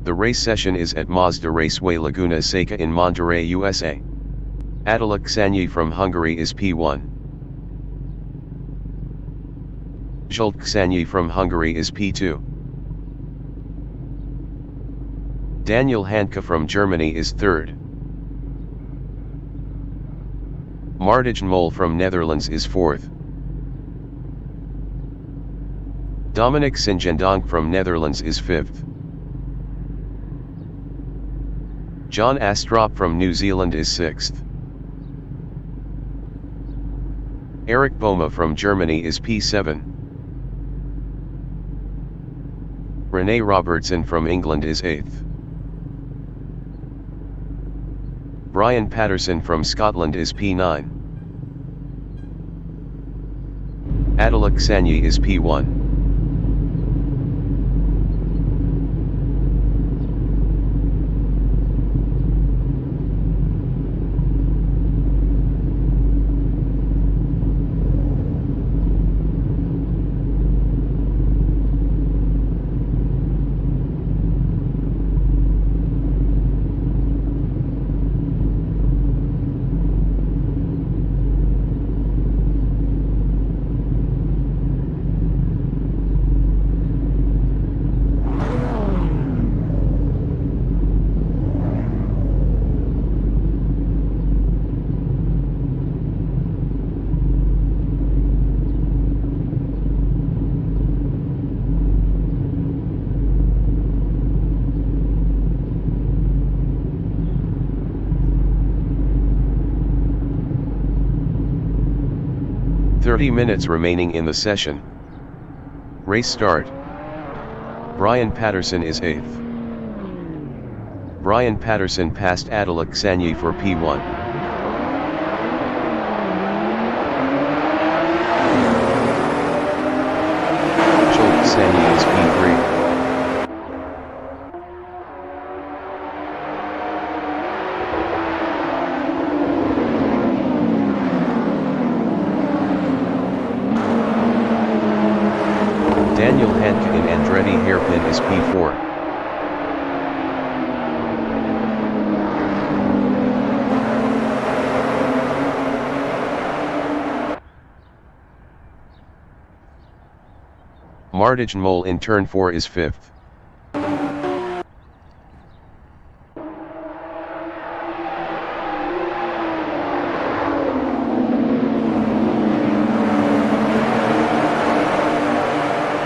The race session is at Mazda Raceway Laguna Seca in Monterrey, USA. Attila Ksanyi from Hungary is P1. Zsolt Ksanyi from Hungary is P2. Daniel Handke from Germany is third. Martijn Mol from Netherlands is fourth. Dominic Singendonk from Netherlands is fifth. John Astrop from New Zealand is sixth. Eric Boma from Germany is P7. Rene Robertson from England is 8th. Brian Patterson from Scotland is P9. Attila Ksanyi is P1. Minutes remaining in the session. Race start. Brian Patterson is 8th. Brian Patterson passed Attila Ksanyi for P1. Zsolt Ksanyi is P3. Daniel Handke in Andretti hairpin is P4. Martijn Mol in turn 4 is 5th.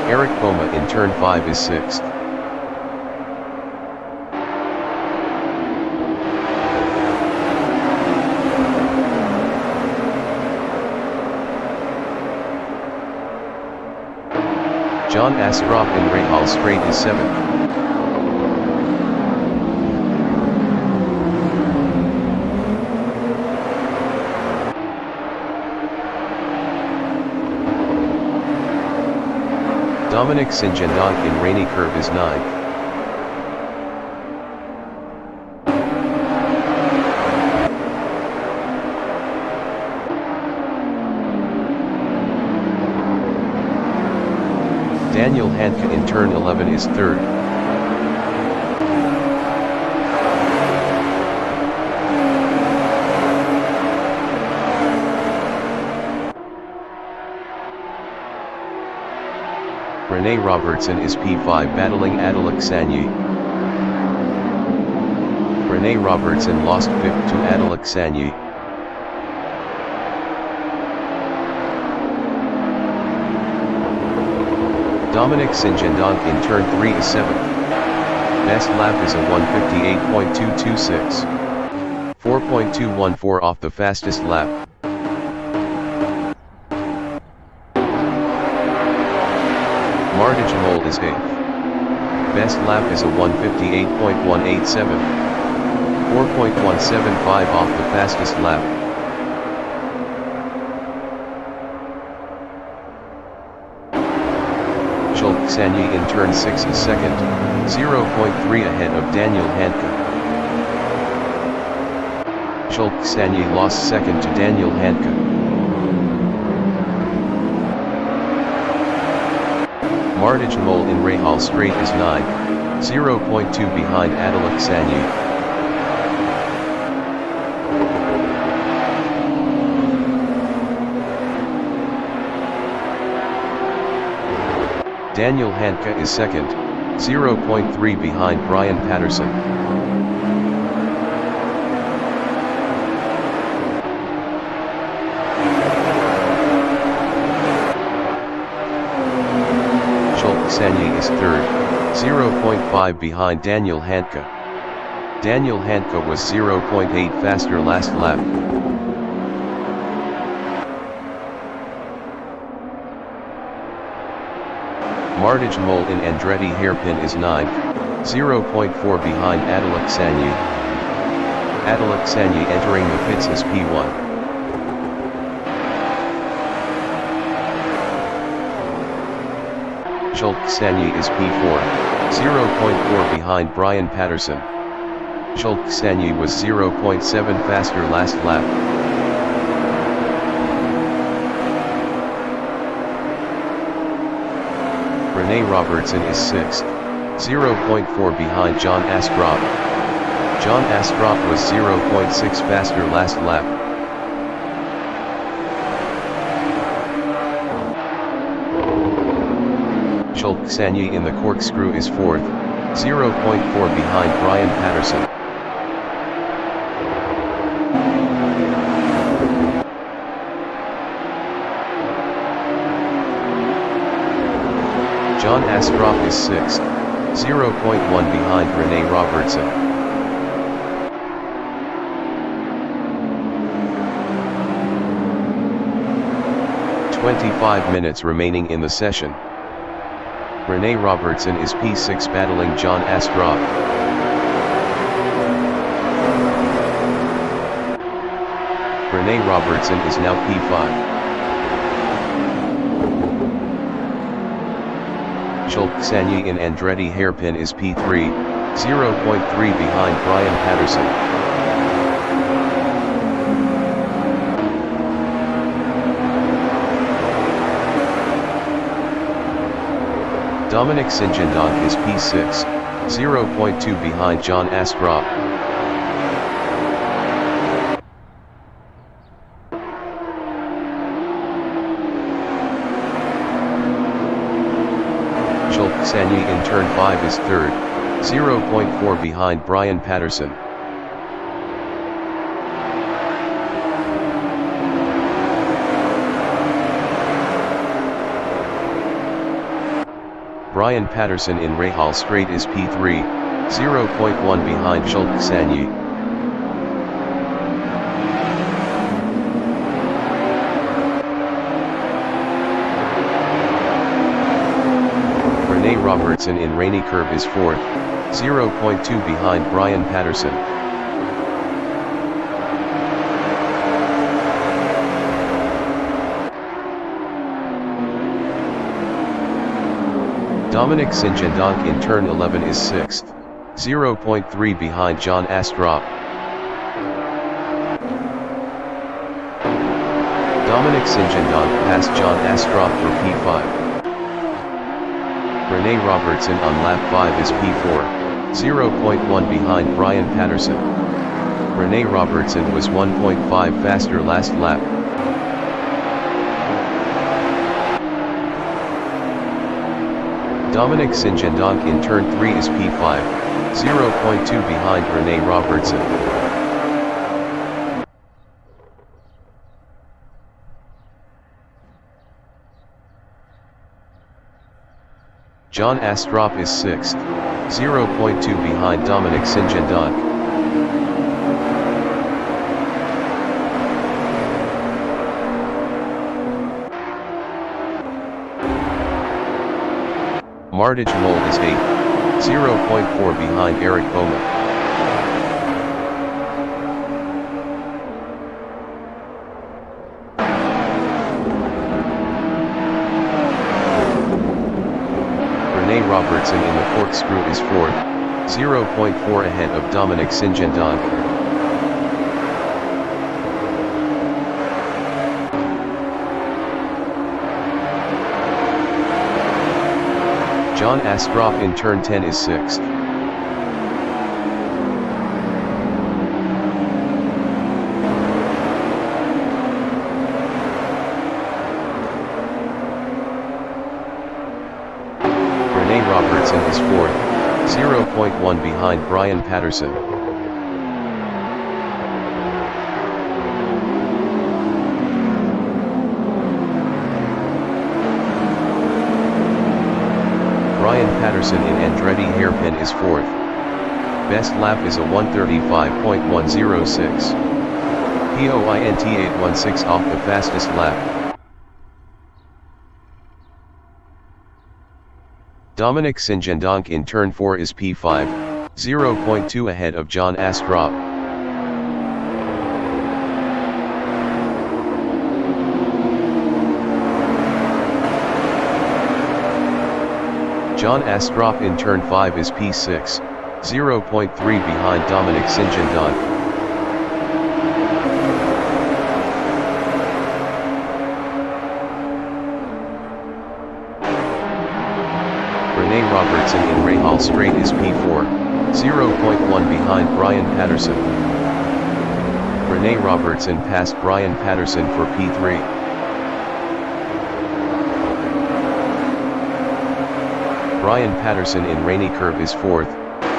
Eric Boma in turn 5 is 6th. John Astrop in Rahal Straight is 7th. Dominic Singendonk in Rainy Curve is 9th. Daniel Handke in turn 11 is 3rd. Rene Robertson is P5 battling Attila Ksanyi. Rene Robertson lost 5th to Attila Ksanyi. Dominic Singendonk in turn 3 is 7th. Best lap is a 1:58.226. 4.214 off the fastest lap. Martijn Mol is 8th. Best lap is a 1:58.187. 4.175 off the fastest lap. Zsolt Ksanyi in turn 6 is 2nd, 0.3 ahead of Daniel Handke. Zsolt Ksanyi lost 2nd to Daniel Handke. Martijn Mol in Rahal Straight is 9th. 0.2 behind Adalaksanyi. Daniel Hanke is second, 0.3 behind Brian Patterson. Sanyi is third, 0.5 behind Daniel Hanke. Daniel Hanke was 0.8 faster last lap. Martij Mol in Andretti hairpin is 9th, 0.4 behind Adalaksanyi. Adalaksanyi entering the pits as P1. Sanyi is P4, 0.4 behind Brian Patterson. Sanyi was 0.7 faster last lap. Rene Robertson is 6th, 0.4 behind John Astrup. John Astrup was 0.6 faster last lap. Sanyi in the corkscrew is 4th, 0.4 behind Brian Patterson. John Astrup is 6th, 0.1 behind Rene Robertson. "25 minutes remaining in the session. Rene Robertson is P6 battling John Astrup. Rene Robertson is now P5. Sanyi in Andretti hairpin is P3, 0.3 behind Brian Patterson. Dominic Sinjendonk is P6, 0.2 behind John Astrup. Sanyi in turn 5 is third, 0.4 behind Brian Patterson. Brian Patterson in Rahal Straight is P3, 0.1 behind Sanyi. Rene Robertson in Rainy Curve is 4th, 0.2 behind Brian Patterson. Dominic Sinjendonk in turn 11 is 6th, 0.3 behind John Astrup. Dominic Sinjendonk passed John Astrup for P5. Rene Robertson on lap 5 is P4, 0.1 behind Brian Patterson. Rene Robertson was 1.5 faster last lap. Dominic Sinjendonk in turn 3 is P5, 0.2 behind Rene Robertson. John Astrup is 6th, 0.2 behind Dominic Sinjendonk. Martij Mol is 8th, 0.4 behind Eric Bowman. Rene Robertson in the corkscrew is 4th, 0.4 ahead of Dominic Sinjendonk. John Astrup in turn 10 is 6th. Rene Robertson is 4th, 0.1 behind Brian Patterson. Brian Patterson in Andretti hairpin is 4th. Best lap is a 1:35.106. POINT 816 off the fastest lap. Dominic Singendonk in turn 4 is P5, 0.2 ahead of John Astrup. John Astrup in turn 5 is P6, 0.3 behind Dominic Singendonk. Rene Robertson in Rahal Straight is P4, 0.1 behind Brian Patterson. Rene Robertson passed Brian Patterson for P3. Brian Patterson in Rainy Curve is 4th,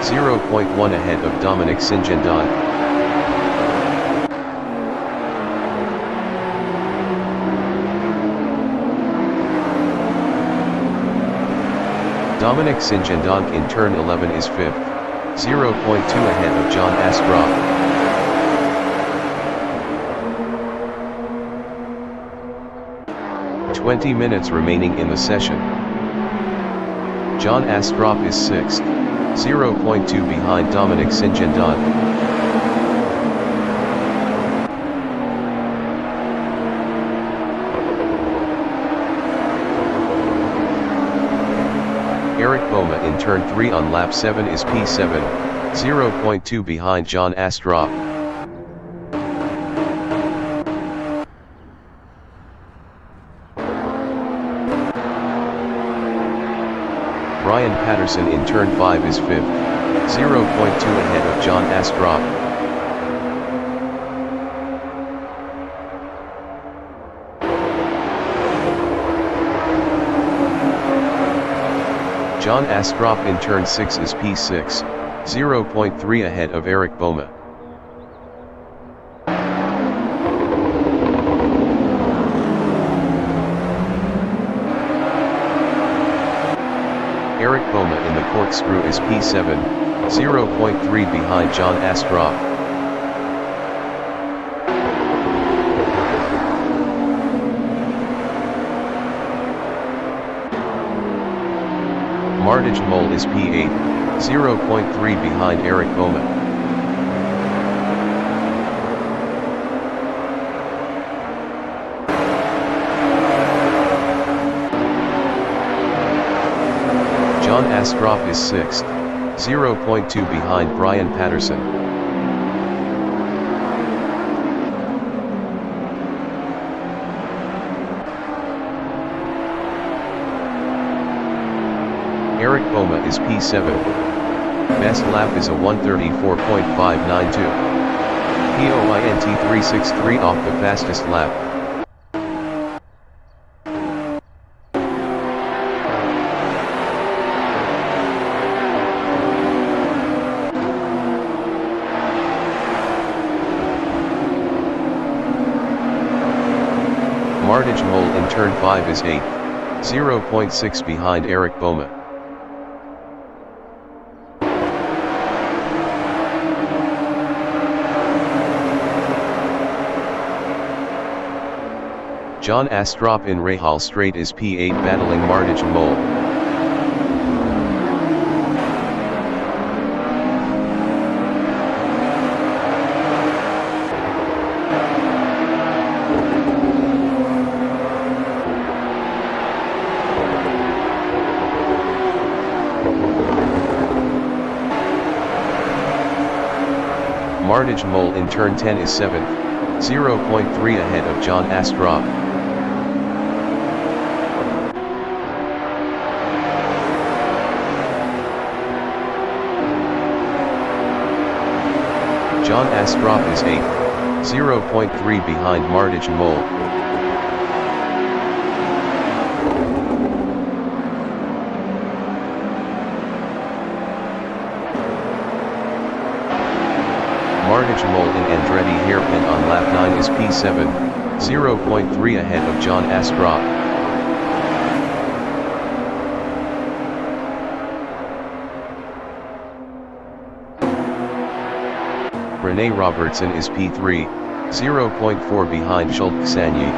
0.1 ahead of Dominic Singendonk. Dominic Singendonk in turn 11 is 5th, 0.2 ahead of John Astrup. "20 minutes remaining in the session. John Astrup is 6th, 0.2 behind Dominic Singendonk. Eric Boma in turn 3 on lap 7 is P7, 0.2 behind John Astrup. Brian Patterson in turn 5 is 5th, 0.2 ahead of John Astrup. John Astrup in turn 6 is P6, 0.3 ahead of Eric Boma. Eric Boma in the corkscrew is P7, 0.3 behind John Astrup. Mardij Mole is P8, 0.3 behind Eric Boma. John Astrup is 6th, 0.2 behind Brian Patterson. Eric Boma is P7. Best lap is a 1:34.592. POINT 363 off the fastest lap. Mardij Mole in turn 5 is 8th, 0.6 behind Eric Boma. John Astrup in Rahal Straight is P8 battling Mardij Mole. Mardij Mole in turn 10 is 7th, 0.3 ahead of John Astrup. John Astrup is 8th, 0.3 behind Martijn Mol. Martijn Mol in Andretti hairpin on lap 9 is P7, 0.3 ahead of John Astrup. Rene Robertson is P3, 0.4 behind Schultz-Sanyi.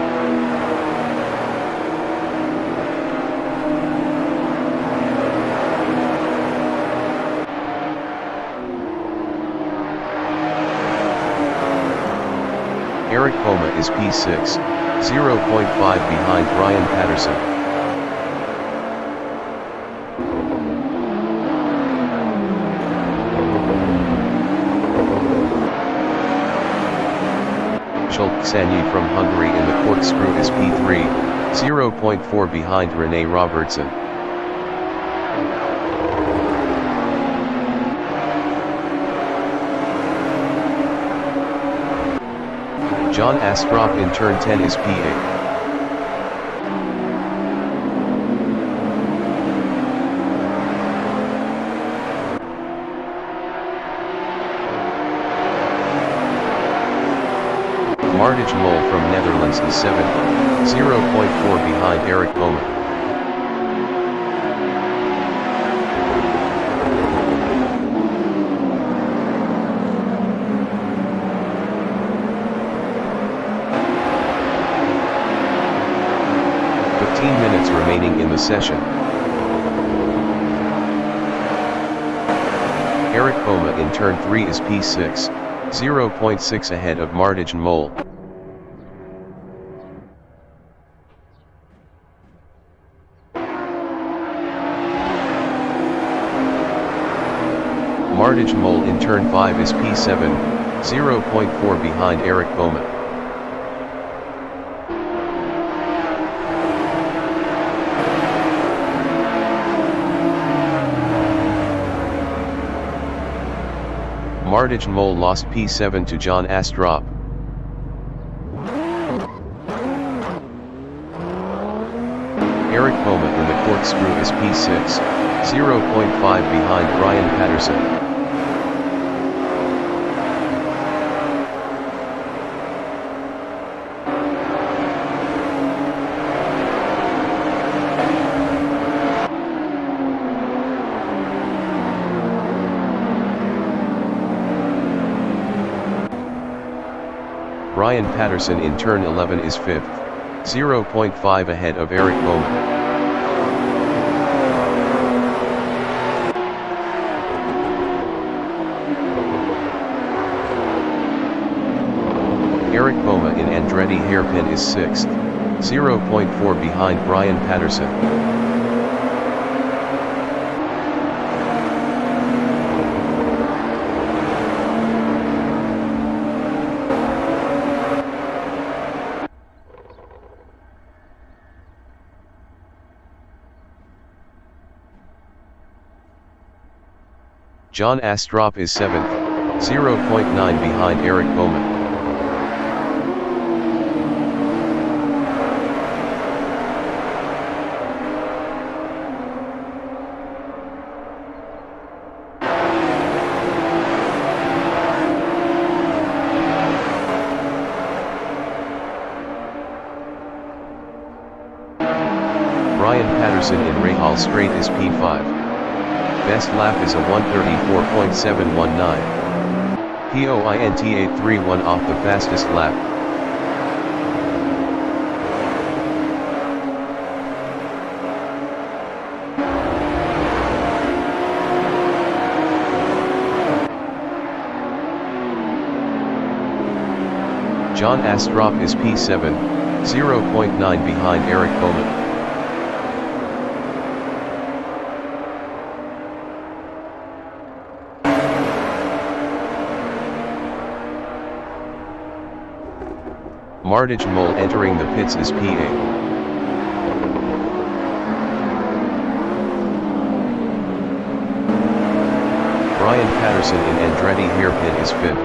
Eric Poma is P6, 0.5 behind Brian Patterson. Schultz-Sanyi from Hungary in the corkscrew is P3, 0.4 behind Rene Robertson. John Astrup in turn 10 is P8. Martijn Mol from Netherlands is 7th, 0.4 behind Eric Poma. Minutes remaining in the session. Eric Poma in turn 3 is P6, 0.6 ahead of Martijn Mol. Martijn Mol in turn 5 is P7, 0.4 behind Eric Poma. Martijn Mol lost P7 to John Astrup. Eric Poma in the corkscrew is P6, 0.5 behind Brian Patterson. Brian Patterson in turn 11 is 5th, 0.5 ahead of Eric Poma. Eric Poma in Andretti hairpin is 6th, 0.4 behind Brian Patterson. John Astrup is 7th, 0.9 behind Eric Poma. Brian Patterson in Rahal Straight is P5. Best lap is a 1:34.719. Point 831 off the fastest lap. John Astrup is P7, 0.9 behind Eric Poma. Martijn Mol entering the pits is P8. Brian Patterson in Andretti hairpin is 5th.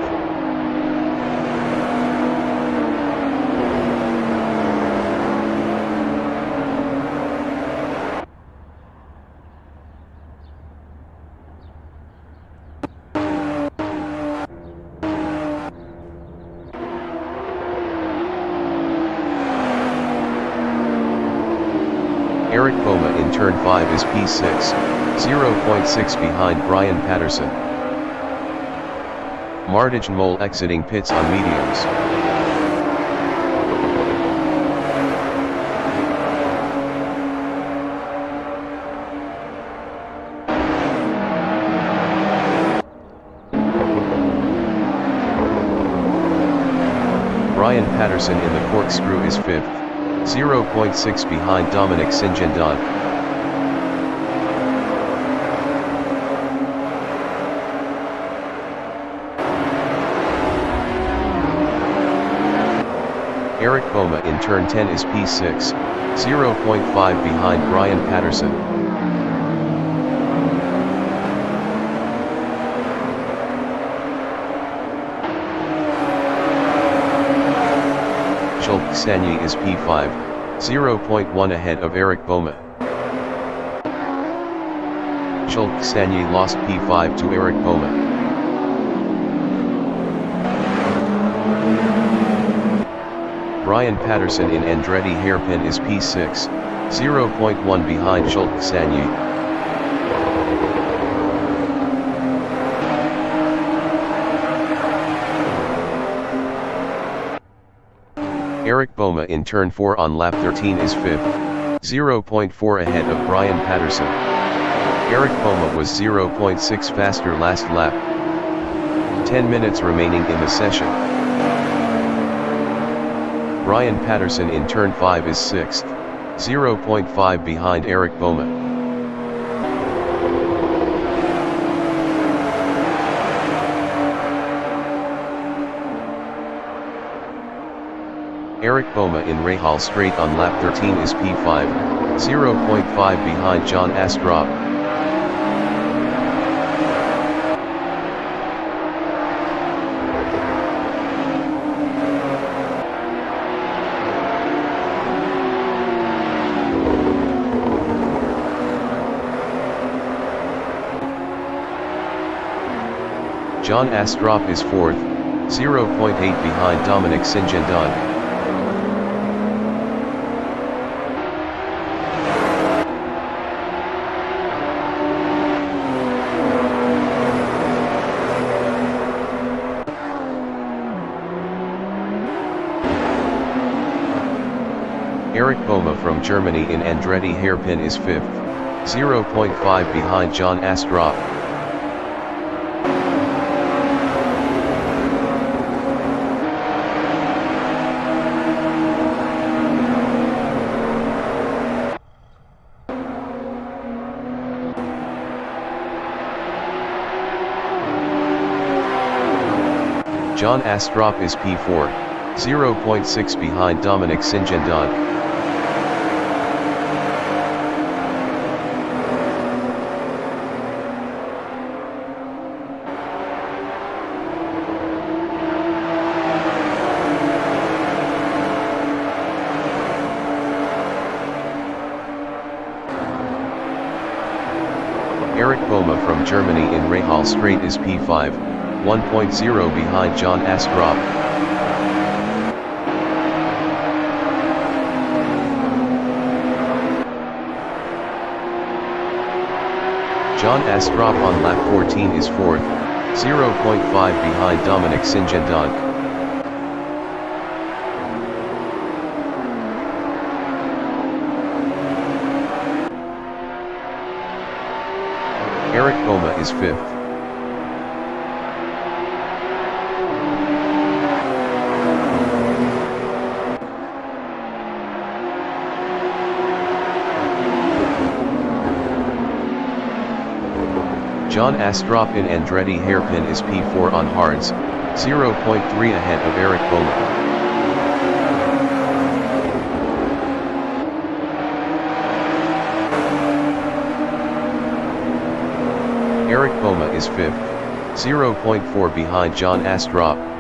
turn 5 is P6, 0.6 behind Brian Patterson. Martijn Mol exiting pits on mediums. Brian Patterson in the corkscrew is 5th, 0.6 behind Dominic Sinjandon. Eric Boma in turn 10 is P6, 0.5 behind Brian Patterson. Sanyi is P5, 0.1 ahead of Eric Boma. Sanyi lost P5 to Eric Boma. Brian Patterson in Andretti hairpin is P6, 0.1 behind Sanyi. Eric Boma in turn 4 on lap 13 is 5th, 0.4 ahead of Brian Patterson. Eric Boma was 0.6 faster last lap. 10 minutes remaining in the session. Brian Patterson in turn 5 is 6th, 0.5 behind Eric Boma. Eric Boma in Rahal Straight on lap 13 is P5, 0.5 behind John Astrup. John Astrup is 4th, 0.8 behind Dominic Sinjandon. Eric Boma from Germany in Andretti hairpin is 5th, 0.5 behind John Astrup. John Astrup is P4, 0.6 behind Dominic Sinjandon. Eric Boma from Germany in Rahal Straight is P5, 1.0 behind John Astrup. John Astrup on lap 14 is 4th, 0.5 behind Dominic Sinjandon. Eric Boma is 5th. John Astrup in Andretti hairpin is P4 on hards, 0.3 ahead of Eric Boma. Eric Boma is 5th, 0.4 behind John Astrup.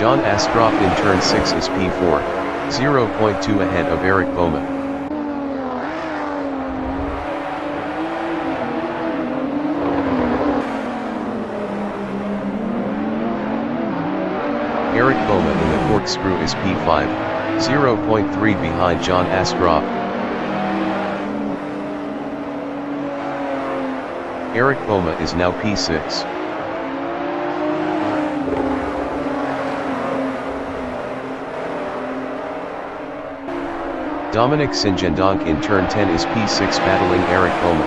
John Astrup in turn 6 is P4, 0.2 ahead of Eric Boma. Eric Boma in the corkscrew is P5, 0.3 behind John Astrup. Eric Boma is now P6. Dominic Singendonk in turn 10 is P6 battling Eric Boma.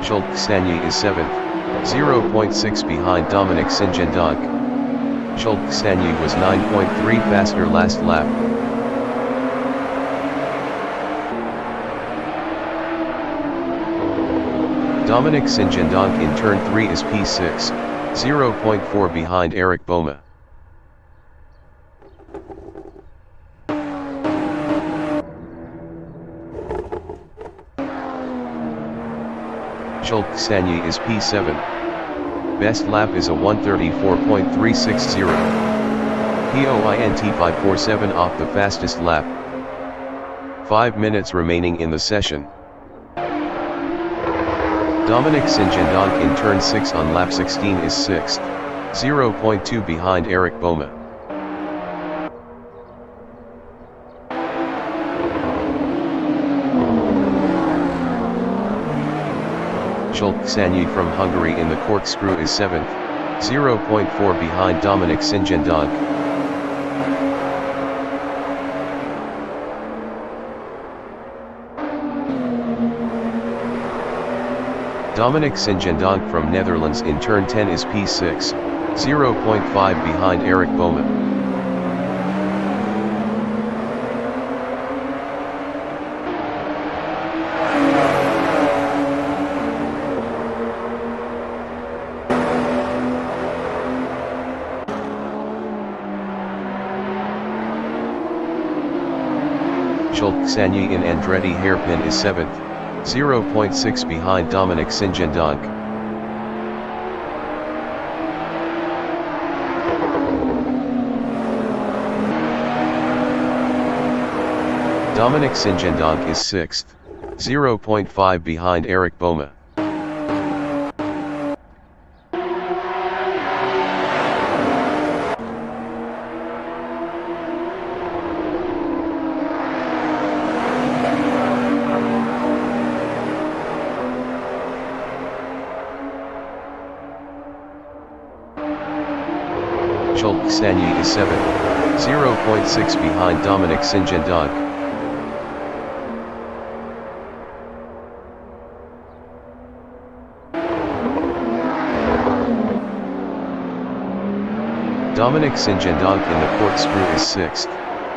Jules Ksanye is 7th, 0.6 behind Dominic Singendonk. Jules Ksanye was 9.3 faster last lap. Dominic Singendonk in turn 3 is P6, 0.4 behind Eric Boma. Jules Ksanye is P7. Best lap is a 1:34.360. POINT 547 off the fastest lap. 5 minutes remaining in the session. Dominic Singendonk in turn 6 on lap 16 is 6th, 0.2 behind Eric Boma. Jules Ksanye from Hungary in the corkscrew is 7th, 0.4 behind Dominic Singendonk. Dominic Singendonk from Netherlands in turn 10 is P6, 0.5 behind Eric Boma. Jules Ksanye in Andretti hairpin is 7th, 0.6 behind Dominic Singendonk. Dominic Singendonk is 6th, 0.5 behind Eric Boma. Jules Ksanye is 7th, 0.6 behind Dominic Singendonk. Dominic Singendonk in the corkscrew is 6th,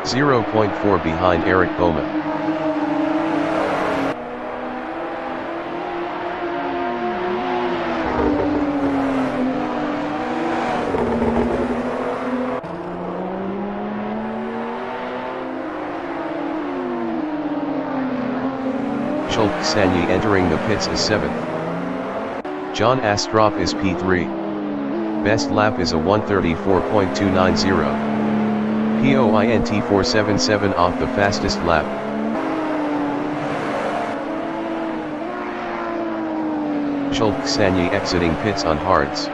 0.4 behind Eric Boma. Jules Ksanye entering the pits is 7th. John Astrup is P3. Best lap is a 1:34.290. POINT 477 off the fastest lap. Jules Ksanye exiting pits on hards.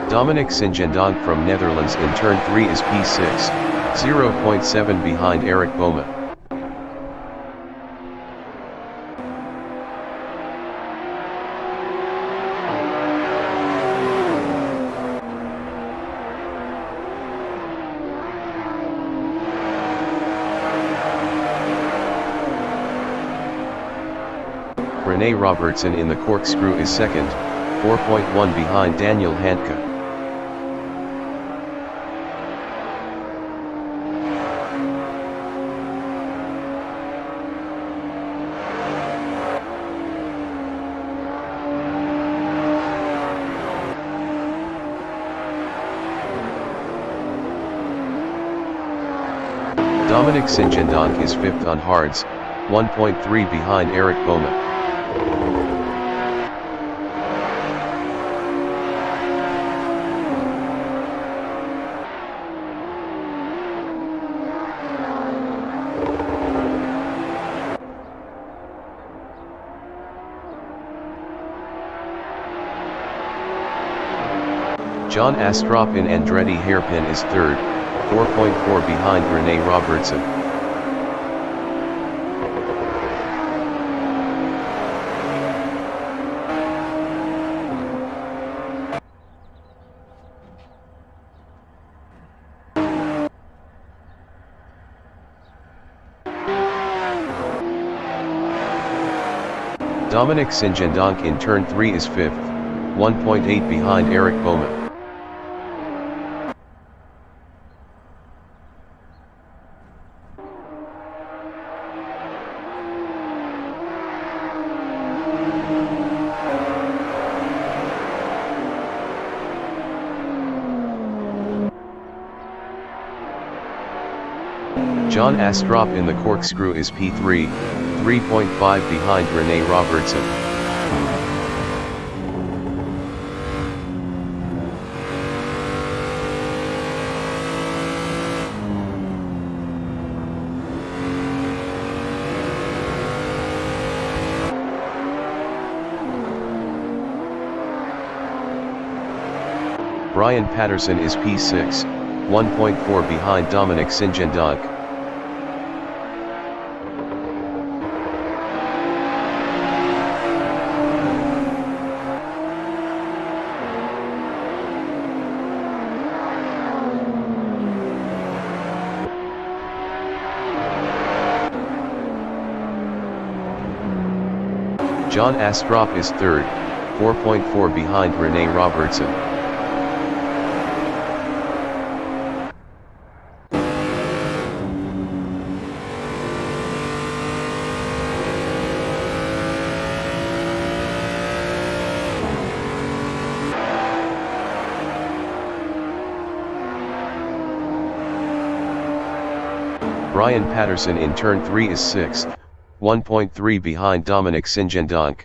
Dominic Singendonk from Netherlands in turn 3 is P6, 0.7 behind Eric Boma. Rene Robertson in the corkscrew is 2nd, 4.1 behind Daniel Handke. Dominic Singendonk is 5th on hards, 1.3 behind Eric Boma. John Astrup in Andretti hairpin is 3rd, 4.4 behind Rene Robertson. Dominic Singendonk in turn 3 is 5th, 1.8 behind Eric Boma. John Astrup in the corkscrew is P3, 3.5 behind Rene Robertson. Brian Patterson is P6, 1.4 behind Dominic Singendonk. John Astrup is 3rd, 4.4 behind Rene Robertson. Brian Patterson in turn 3 is 6th, 1.3 behind Dominic Singendonk.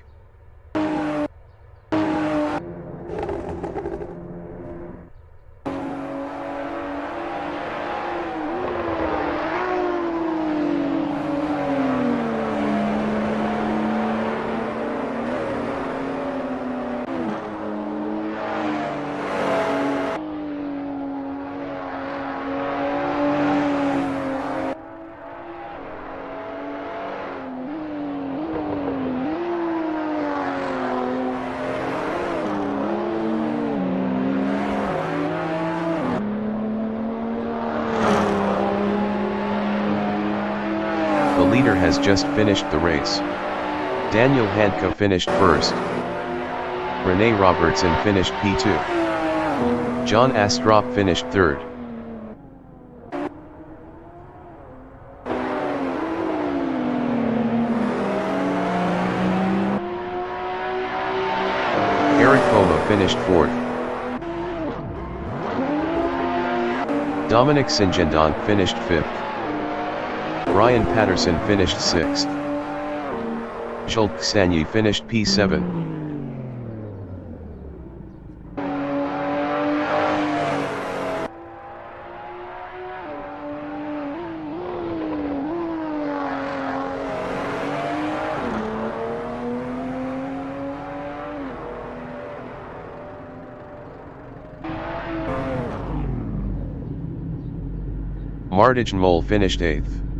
The leader has just finished the race. Daniel Handke finished 1st. Rene Robertson finished P2. John Astrup finished 3rd. Eric Boma finished 4th. Dominic Singendonk finished 5th. Brian Patterson finished 6th. Schultz Sanyi finished P7. Martijn Mol finished 8th.